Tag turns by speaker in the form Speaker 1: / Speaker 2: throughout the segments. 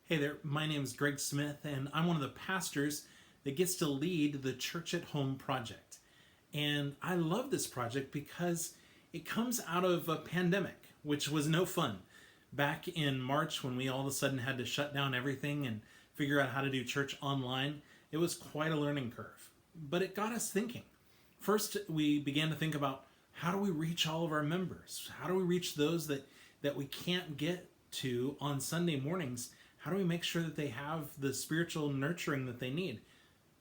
Speaker 1: Hey there, my name is Greg Smith, and I'm one of the pastors that gets to lead the Church at Home project. And I love this project because it comes out of a pandemic, which was no fun. Back in March, when we all of a sudden had to shut down everything and figure out how to do church online, it was quite a learning curve. But it got us thinking. First, we began to think about how do we reach all of our members? How do we reach those that we can't get to on Sunday mornings? How do we make sure that they have the spiritual nurturing that they need?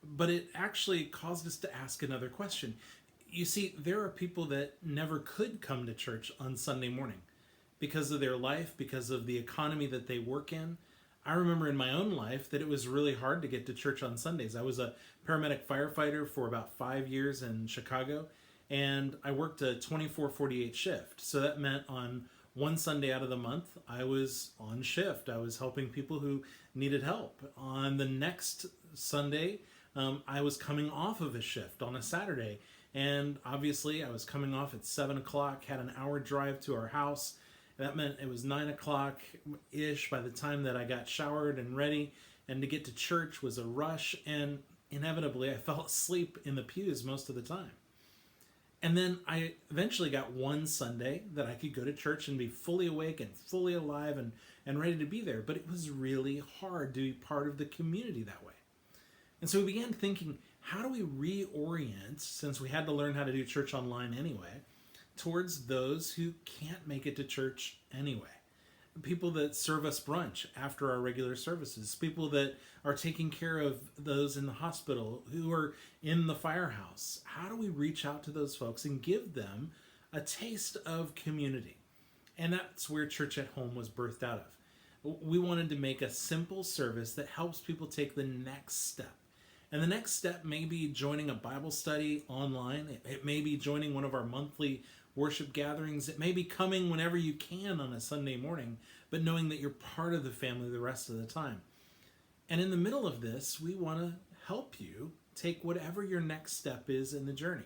Speaker 1: But it actually caused us to ask another question. You see, there are people that never could come to church on Sunday morning because of their life, because of the economy that they work in. I remember in my own life that it was really hard to get to church on Sundays. I was a paramedic firefighter for about 5 years in Chicago, and I worked a 24/48 shift. So that meant on one Sunday out of the month, I was on shift. I was helping people who needed help. On the next Sunday, I was coming off of a shift on a Saturday. And obviously, I was coming off at 7 o'clock, had an hour drive to our house. That meant it was 9 o'clock ish by the time that I got showered and ready. And to get to church was a rush. And inevitably, I fell asleep in the pews most of the time. And then I eventually got one Sunday that I could go to church and be fully awake and fully alive and ready to be there. But it was really hard to be part of the community that way. And so we began thinking, how do we reorient, since we had to learn how to do church online anyway, towards those who can't make it to church anyway? People that serve us brunch after our regular services, people that are taking care of those in the hospital, who are in the firehouse. How do we reach out to those folks and give them a taste of community? And that's where Church at Home was birthed out of. We wanted to make a simple service that helps people take the next step. And the next step may be joining a Bible study online. It may be joining one of our monthly worship gatherings. It may be coming whenever you can on a Sunday morning, but knowing that you're part of the family the rest of the time. And in the middle of this, we want to help you take whatever your next step is in the journey.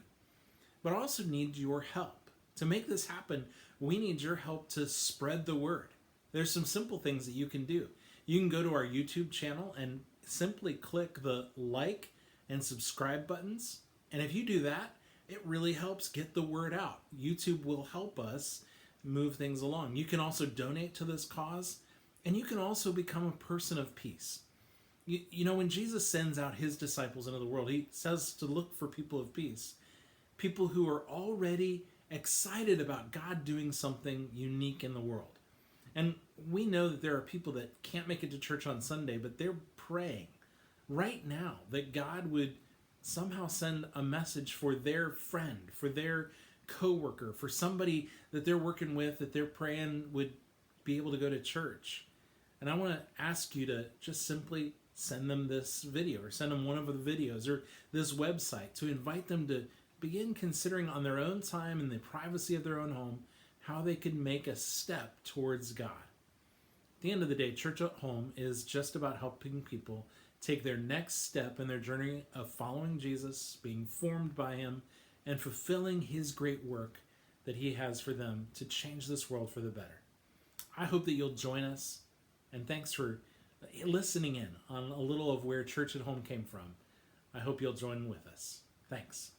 Speaker 1: But I also need your help. To make this happen, we need your help to spread the word. There's some simple things that you can do. You can go to our YouTube channel and simply click the like and subscribe buttons. And if you do that, it really helps get the word out. YouTube will help us move things along. You can also donate to this cause, and you can also become a person of peace. You know, when Jesus sends out his disciples into the world, he says to look for people of peace, people who are already excited about God doing something unique in the world. And we know that there are people that can't make it to church on Sunday, but they're praying right now that God would somehow send a message for their friend, for their coworker, for somebody that they're working with, that they're praying would be able to go to church. And I want to ask you to just simply send them this video, or send them one of the videos, or this website, to invite them to begin considering on their own time, in the privacy of their own home, how they could make a step towards God. At the end of the day, Church at Home is just about helping people take their next step in their journey of following Jesus, being formed by him, and fulfilling his great work that he has for them to change this world for the better. I hope that you'll join us, and thanks for listening in on a little of where Church at Home came from. I hope you'll join with us. Thanks.